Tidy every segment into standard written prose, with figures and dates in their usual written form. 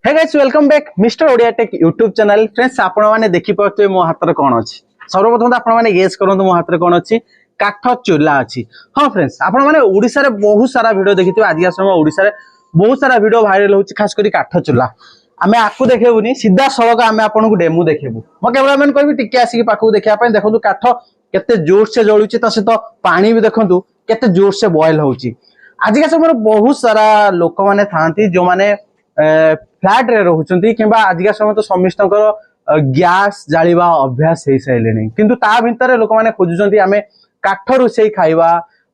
हे guys welcome back mister Odia tech YouTube channel. Friends आपण माने देखि पड़ते मो हाथ कोन अछि। सर्वप्रथम आपण माने गेस करंतु मो हाथ कोन अछि। काठ चूल्हा अछि। हां फ्रेंड्स आपण माने ओडिसा रे बहुत सारा वीडियो देखिथिबे। आज या समय ओडिसा रे बहुत सारा वीडियो वायरल होछि खास करी काठ चूल्हा। आमे आकु देखेबुनी सीधा सड़क आमे आपन को डेमो देखेबु। मो कैमरामैन कहबी टिके आसी पाखु देखिया पय देखंतु काठ केते जोर से जळुछि त से तो पानी भी देखंतु केते जोर से बॉयल होछि। आज का समय बहुत सारा लोक माने थांती जो माने फ्लैट रे रहउछंती किबा आजिका समय तो समिस्तकर गैस जालिबा अभ्यास हे सैलेनी किंतु ता भितर लोक माने खोजुचंती आमे काठ रोषेई खाइबा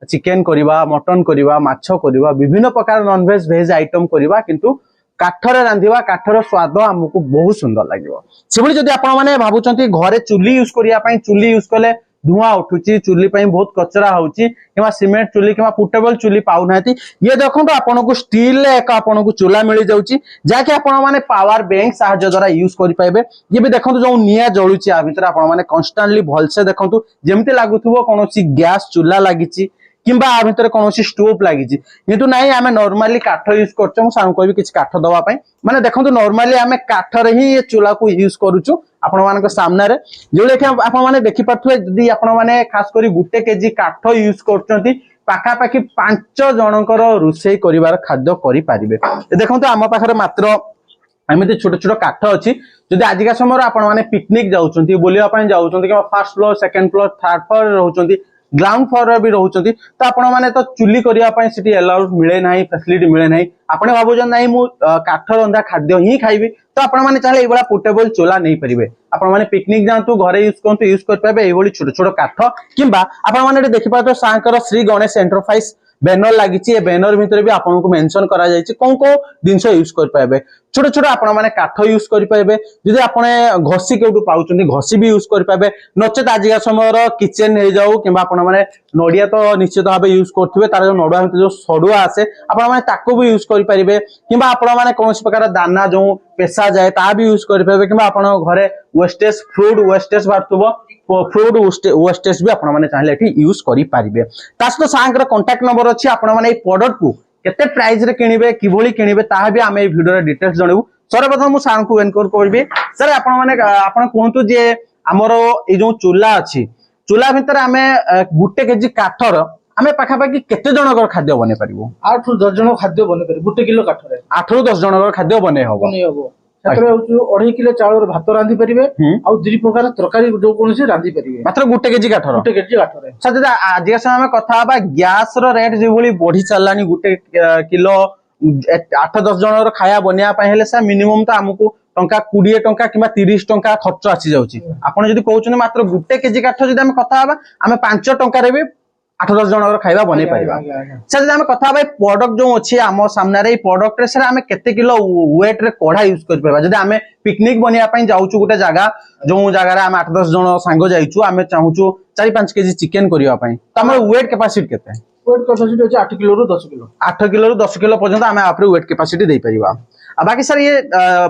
चिकेन करिबा मटन करिबा माछो करिबा विभिन्न प्रकार नॉन वेज वेज आइटम करिबा किंतु काठरे रांधिबा काठर स्वाद हमकु बहुत सुंदर लागिवो। सेबळी जदि आपण माने भाबुचंती घरे चुली यूज करिया पई चुली यूज कले धुआं उठुची चुली पई बहुत कचरा होउची किबा सीमेंट चुली किबा पोर्टेबल चुली पाउ नाती ये देखंतु आपण को स्टील ले एक आपण को चूल्हा मिली जाउची जाके आपण माने पावर बैंक सहायता द्वारा यूज करि पाइबे। ये भी देखंतु जो निया जळुची आ भितर आपण माने कांस्टेंटली भल से देखंतु जेमते लागुथुबो कोनोसी गैस चूल्हा लागिची किंबा आ भितर कोनोसी स्टोव लागिची किंतु नाही आमे नॉर्मली काठ यूज करछम सानु कहबी किछ काठ दवा पई माने देखंतु नॉर्मली आमे काठ रे ही ये चूल्हा को यूज करूछु आपण मानक सामने रे जो लेखे आपण माने देखि पाथुए जदी आपण माने खास करी गुटे केजी काठ यूज करछंती पाखा पाखी 5 जनकर रुषेई करिवार खाद्य करि पारिबे। देखंतु आम पाखरे मात्र एमिति छोट छोट काठ अछि जदि आजिका समय आपण माने पिकनिक जाउछंती बोलिया पय जाउछंती कि first floor second floor third floor रहउछंती ग्राउंड फ्लोर भी रहउछंती त आपण माने तो चुली करिया पय सिटी अलाउड मिले नाही फैसिलिटी मिले नाही आपण भाबुजन नाही मु काठ रंधा खाद्य ही खाइबी तो आपण माने चाहे एबला पोर्टेबल चूल्हा नहीं परिबे। आपण माने पिकनिक जांतु घरे यूज कर पाबे एबोली छोट छोट काठ किंबा आपण माने देखि पातो सांकर श्री गणेश एंटरप्राइज बैनर लागिची ए बैनर भितर भी आपन को मेंशन करा जायछि कोन को जिंस यूज कर पाबे छोट छोट आपण माने काठ यूज कर पाबे जदि आपण घसी केउटु पाउचंदी घसी भी यूज कर पाबे नचेत आजिका समय रो किचन हे जाऊ किंबा आपण माने नडिया तो निश्चित भाबे यूज करथिबे तार जो नडुआ भितर जो सडुआ आसे आपण माने ताको भी यूज कर परिबे किंबा आपण माने कोनोस प्रकार दाना जो पेशा जाए ता भी यूज कर पाबे किंबा आपण घरे वेस्टेज फ्रूट वेस्टेज बारतुबो फ्रूट वेस्टेज भी आपण माने चाहले एठी यूज करि पारिबे। तासतो सांकर कांटेक्ट नंबर अछि आपण माने ए प्रोडक्ट को केते प्राइस रे किनिबे किभोली किनिबे ताहा भी आमे ए वीडियो रे डिटेल्स जणेबु। सर्वप्रथम मु सांग को एनकोर करबे सर आपण माने आपण कोंतु जे हमरो ए जो चूल्हा अछि चूल्हा भितर आमे गुटे केजी काठर आमे पाखा पाखी केते जनकर खाद्य बने परिबो 8 ରୁ 10 जण खाद्य बने परिबो 1 किलो काठरे 8 ରୁ 10 जनकर खाद्य बने हबो सेतरे होछु 2.5 किलो चाउर भात रांधी परिबे आ दुई प्रकार तरकारी जो कोनसी रांधी परिबे मात्र गुटे केजी काठर सर आज समय में कथा बा गैस रो रेट जे बोली बढ़ी चलानी गुटे किलो 8-10 जनर खाया बनिया पय हेले सा मिनिमम तो हमकु टंका 20 टंका किबा 30 टंका खर्च आसी जाउची आपण जदी कहउछन मात्र गुटे केजी काठ जदी हम कथा बा हम 5 टंका रे भी 8-10 जनर खाइबा बने परिबा। सर जदी हम कथा बा प्रोडक्ट जो अछि हम सामने रे प्रोडक्ट रे सर हम केते किलो वेट रे कोढ़ा यूज कर परबा जदी हम पिकनिक बनिया पय जाउछु गुटे जगह जो जगह रे हम 8-10 जन सांगो जाइछु हम चाहूछु 4-5 केजी चिकन करिया पय त हमर वेट कैपेसिटी केते वेट कैपेसिटी अछि 8 किलो रो 10 किलो 8 किलो रो 10 किलो पर्यंत हम आपरे वेट कैपेसिटी दे परिबा। आ बाकी सर ये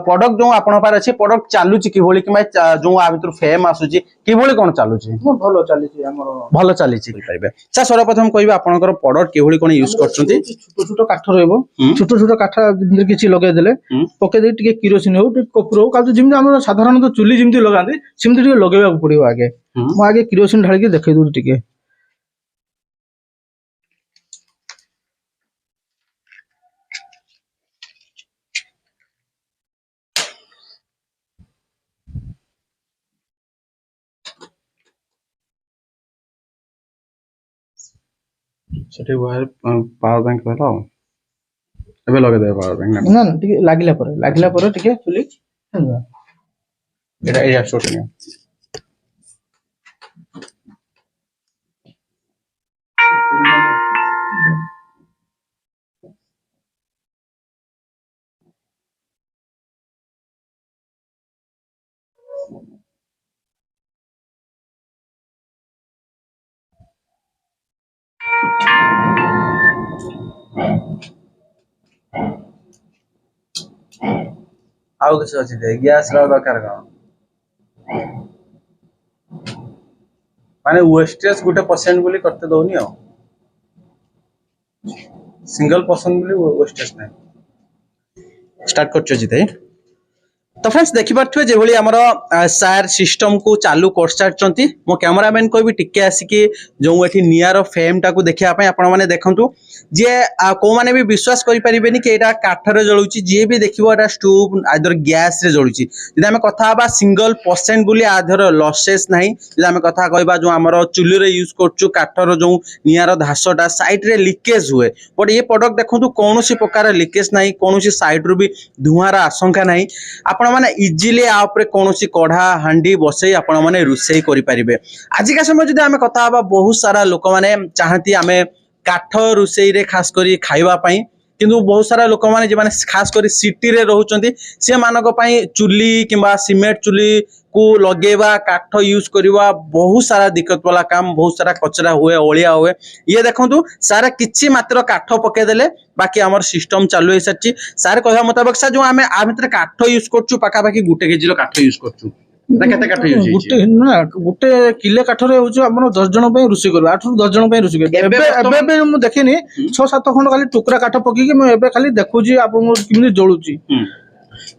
प्रोडक्ट जो आपण पार अछि प्रोडक्ट चालू छि किभोली कि जो आ भितर फेम आसुची किभोली कोन चालू छि भलो चाली छि हमर भलो चाली छि परिबे। सर सर्वप्रथम कहबे आपनकर प्रोडक्ट किभोली कोन यूज करछंती छोट छोट काठ रहबो छोट छोट काठ भितर किछि लगे देले पके दे टिके किरोसिन हो टिके कपूर हो काल जिमि हमर साधारणतः चुली जिमि लगांती सिमति टिके लगेबा पड़िबो आगे म आगे किरोसिन ढाली के देखै दउ टिके सेठी वायर पावर बैंक रहला एबे लगे दे पावर बैंक ना टिके लागिला पर टिके चुली एटा शॉट ने आउ किछ अछि दे गैस रा दरकार का माने वेस्टेज गुटे परसेंट बोली करते दउनी आ सिंगल पर्सन बोली वेस्टेज नै स्टार्ट करछ जिते तो फ्रेंड्स देखिपे जो आमर सार सिस्टम को चालू कर सारी मो कैमरामैन को भी टिके आसिकी जो ये निआर फेम टाक देखापी आपण मैंने देखु जे कौ मैंने भी विश्वास करें कि यहाँ काठर जलुची जी भी देखिए स्टोव आदर गैस रे जलुची जब आम कथा सिंगल परसेंट बोली आधर लसेस ना जब आम कथा कह जो आम चुली रे यूज कर काठर जो निआर धासटा साइड रे लिकेज हुए बट ये प्रोडक्ट देखो कौन प्रकार लिकेज ना कौन साइड रू भी धुआर आशंका ना आपण मैंने इजिली कौन कढ़ा हांडी बसई आपण मैंने रोषे करें आजिका समय जब आम कथा बहुत सारा लोक मैंने चाहती आम काठ रोषे रे खास करी खाइबा पई किंतु बहुत सारा लोक मैंने जो खास कर सिटी रे रहउचंती से मानक पई चुली किंबा सीमेंट चुली को लगेवा काठ यूज करवा बहुत सारा दिक्कत वाला काम बहुत सारा कचरा हुए ओलिया हुए ये देखंतु सारा किछि मात्र काठ पके देले बाकी हमर सिस्टम चालू है सच्ची सार कहवा मुताबिक सा जो आमे आ भितर काठ यूज करछु पाका बाकी गुटे केजी रो काठ यूज करछु केते काठ यूज गुटे ना गुटे किले काठरे होउछ हमर 10 जण पय रुसी करबा 8 ରୁ 10 जण पय रुसी करबा एबे मु देखिनी 6-7 खंड खाली टुकरा काठ पकी के मु एबे खाली देखुजी आपन किमि जळुची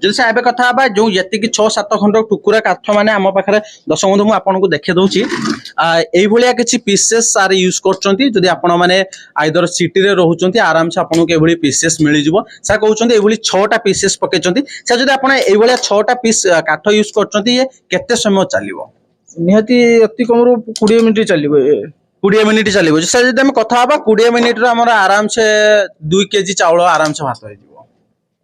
जब से एबे कथा बा जो यति कि 6-7 खंड टुकुरा काठ माने हम पाखरे दर्शक बंधु मु आपन को देखे दउची एई भलिया किछि पीसेस सारे यूज करचंती जदि आपन माने आइदर सिटी रे रहउचंती आराम से आपन को एभली पीसेस मिलि जिवो सा कहउचंती एभली 6टा पीसेस पकेचंती से जदि आपन एई भलिया 6टा पीस काठ यूज करचंती ये केते समय चलिवो निहाती अति कमरो 20 मिनिट चलिबो 20 मिनिट चलिबो से जदि हम कथा बा 20 मिनिट रे हमर आराम से 2 केजी चावल आराम से भात हो जिवो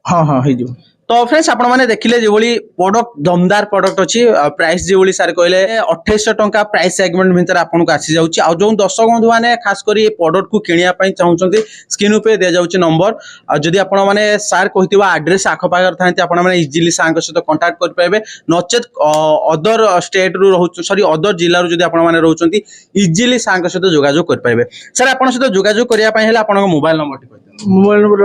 हां हां हे जिवो तो फ्रेंड्स आपण माने देखिले जे बोली प्रोडक्ट दमदार प्रोडक्ट अछि प्राइस जे बोली सार कहले 2800 टंका प्राइस सेगमेंट भितर आपन को आसी जाउची आ जो दर्शक बंधु माने खास करी प्रोडक्ट को किनिया पई चाहुचंती स्क्रीन पे दे जाउची नंबर आ जदी आपण माने सार कहितबा एड्रेस आखो पागर थांती आपण माने इजीली सांग सहित कांटेक्ट कर पाबे नचेत अदर स्टेट रु रहउ सॉरी अदर जिल्ला रु जदी आपण माने रहउचंती इजीली सांग सहित जोगाजोग कर पाबे सर आपण सहित जोगाजोग करिया पई हेला आपण mobile number T mobile number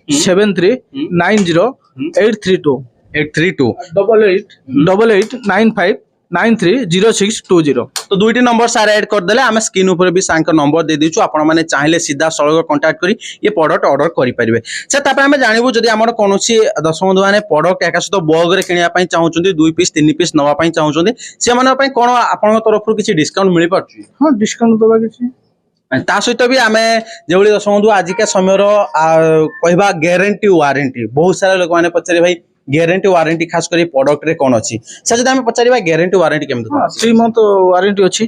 9337390832 888895930620 तो दुईटी नंबर सारे ऐड कर देले आमे स्क्रीन ऊपर भी सांक नंबर दे दिछु आपण माने चाहिले सीधा सळग कांटेक्ट करी ये प्रोडक्ट ऑर्डर करि परिबे से तापर आमे जानिबु जदी हमर कोनोसी दर्शक बंधु माने प्रोडक्ट एकासत बग रे किनिया पई चाहुचंदी 2 पीस 3 पीस नवा पई चाहुचंदी से माने पई कोन आपण तरफ किछि डिस्काउंट मिलि पाछि हां डिस्काउंट दबा किछि ता सहित भी आमे जेवली दर्शक बंधु आजिका समय कहबा गारंटी वारंटी बहुत सारा लोक माने पचरे भाई गारंटी वारंटी खास करी प्रोडक्ट रे कोन अछि से जदी हम पचारिबा guarantee warranty Kemto 3 month warranty अछि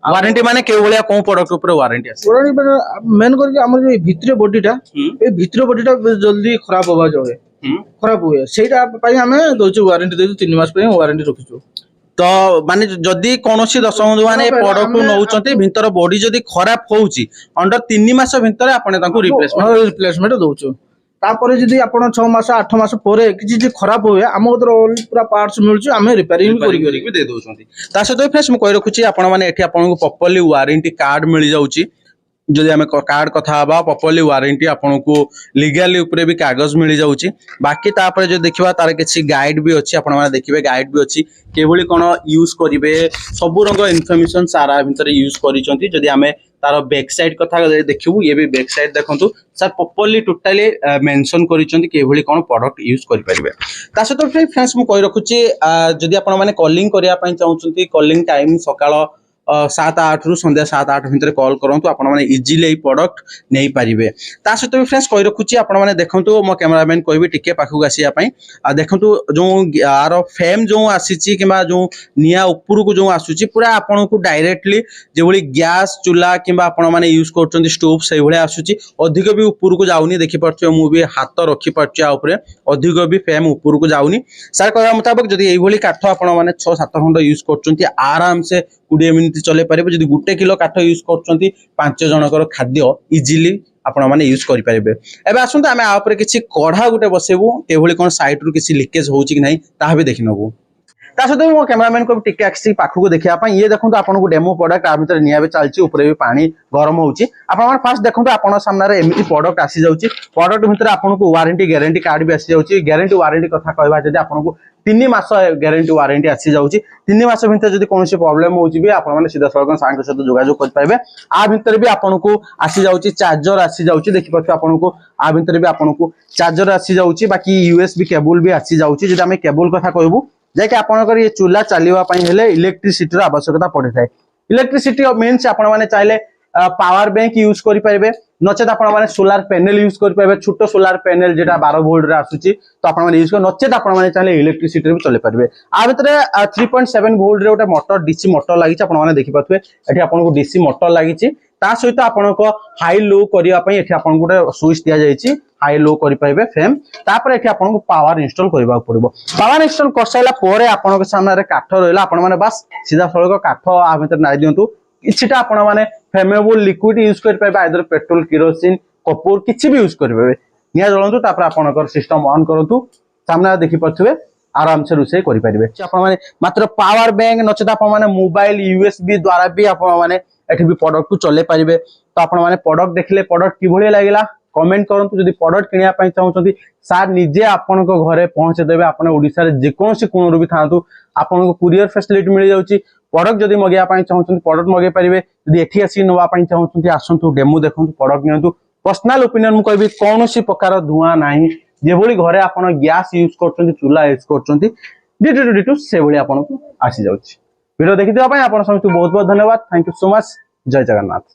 वारंटी माने के भलिया कोन प्रोडक्ट ऊपर वारंटी अछि वारंटी मेन करके हमर जे भितरे बॉडीटा ए भितरे बॉडीटा जल्दी खराब होबा जावे खराब हुए सेटा पई हमें दोछु वारंटी देछु 3 मास पई वारंटी रखिछु तो माने जदी कोनोसी दर्शक बंधु माने प्रोडक्ट को नउचंती भितर बॉडी जदी खराब होउची अंडर 3 मास भितर आपण तांको रिप्लेसमेंट दोछु तापरे जदी आपण 6 मास 8 मास परे किछि जे खराब होए हम उधर पूरा पार्ट्स मिलुची हमें रिपेयरिंग करी दे दोछंती ता सहित फ्रेंड्स म कहि रखुची आपण माने एठी आपण को प्रॉपर्ली वारंटी कार्ड मिल जाउची जदि आम कार्ड कथा हवा प्रॉपर्ली वारंटी आपन को लीगली ऊपर भी कागज मिल जाउची बाकी तापर जो देखिबा तार किछि गाइड भी अछि आपण माने देखिबे गाइड भी अछि केबोली कोन यूज करिवे सब रंग इन्फॉर्मेशन सारा भीतर यूज करिसंती जदि आमे तार बैक साइड कथा देखिबु ये भी बैक साइड देखंतु सर प्रॉपर्ली टोटली मेंशन करिसंती केबोली कोन प्रोडक्ट यूज करि परिबे ता सतो फ्रेंड्स मु कहि रखुची जदि आपण माने कॉलिंग करिया पई चाहुचंती कॉलिंग टाइम सकाळ 7-8 रु संध्या 7-8 भितर कॉल करंतु आपण माने इजीली प्रोडक्ट नै परिबे ता सहित भी फ्रेंड्स कहि रखुची आपण माने देखंतु मो कैमरामैन कहबी टिके पाखु आसिया पई आ देखंतु जो आरो फेम जो आसीची किबा जो निया ऊपर को जो आसुची पूरा आपण को डायरेक्टली जेबोली गैस चूल्हा किबा आपण माने यूज करचंदी स्टोव सही भले आसुची अधिक भी ऊपर को जाउनी देखि परछो मु भी हाथ रखि परछो आ ऊपर अधिक भी फेम ऊपर को जाउनी सर कहबा मुताबिक जदी एई भली काठ आपण माने 6-7 खंड यूज करचंती आराम से 20 मिनिट चले पारे जदी गुटे किलो काठ यूज करचंती 5 जनकर खाद्य इजीली आपण माने यूज करि पारिबे एबे आसुंत आमे आ ऊपर किछि कढ़ा गुटे बसेबु केभली कोन साइड रु किछि लीकेज होउची कि नै ताहा भी देखिनबु ता सहित मो कैमरामैन को टिके आसी पाखक देखा ये देखो आपको डेमो प्रोडक्ट आ भीतर निया चलती ऊपर भी पानी गरम होची आपण फास्ट देखो आपण सामने एमती प्रोडक्ट आसी जाउची प्रोडक्ट भीतर आपको वारंटी गारंटी कार्ड भी आसी जाउची गारंटी वारंटी कथा कहबा जदी आपको 3 मास गारंटी वारंटी आसी जाउची 3 मास भीतर जदी कोनोसी प्रॉब्लम होची भी आपण माने सीधा सळक सांग सहित जोगाजोग कर पाइबे आ भीतर भी आपको आसी जाउची चार्जर आसी जाउची देखि पछ आपको आ भीतर भी आपको चार्जर आसी जाउची बाकी यूएसबी केबल भी आसी जाउची जदी हम केबल कथा कहबू जेके आपनकर ये चूल्हा चलिबा पई हेले इलेक्ट्रिसिटी आवश्यकता पड़े थाए इलेक्ट्रिसिटी मीन्स आपण माने चाहिले पावर बैंक यूज करि परिबे नचेत आपण माने सोलार पैनल यूज करि परिबे छोटो सोलार पैनल जेटा 12 वोल्ट रे आसुची तो आपण माने यूज कर नचेत आपण माने चाहिले इलेक्ट्रिसिटी रे चले परिबे आ भीतर 3.7 वोल्ट रे ओटा मोटर डीसी मोटर लागिछ आपण माने देखि पाथुए एठी आपनको डीसी मोटर लागिछि ता सहित आपनको हाई लो करिया पई एठी आपनको गोटे स्विच दिया जायछि हाई लो करि पाइबे फ्रेम तापर एठी आपनको पावर इंस्टॉल करबा पड़िबो पावर इंस्टॉल कर साइला पोरे आपनको सामने रे काठ रहला आपण माने बस सीधा सळक काठ आ भीतर नाइ दियंतु किछिटा आपण माने फ्लेमेबल लिक्विड यूज कर पाइबे आइदर पेट्रोल केरोसिन कपूर किछि भी यूज करबे निया जळंतु तापर आपनकर सिस्टम ऑन करंतु सामने देखि पथुए आराम से रुसे करि परिबे आपण माने मात्र पावर बैंक नचेत आपण माने मोबाइल यूएसबी द्वारा भी आपण माने एठी भी प्रोडक्ट को चले परिबे तो आपण माने प्रोडक्ट देखले प्रोडक्ट कि भली लागिला कमेंट करंतु जदि प्रोडक्ट किनिया पई चाहउछंती सार निजे आपनको घरे पहुंचे देबे आपण ओडिसा रे जे कोनोसी कोनरु भी थांतु आपनको कुरियर फैसिलिटी मिल जाउची प्रोडक्ट जदि मगिया पई चाहउछंती प्रोडक्ट मगे परिबे जदि एठी आसी नवा पई चाहउछंती आसंतु डेमो देखंतु प्रोडक्ट नियंतु पर्सनल ओपिनियन मु कहबी कोनोसी प्रकार धुआ नाही जे भली घरे आपण गैस यूज करछंती चूल्हा यूज करछंती डिटू से भली आपनको आसी जाउची वीडियो देखि देबा पई आपण समस्त बहुत बहुत धन्यवाद थैंक यू सो मच जय जगन्नाथ।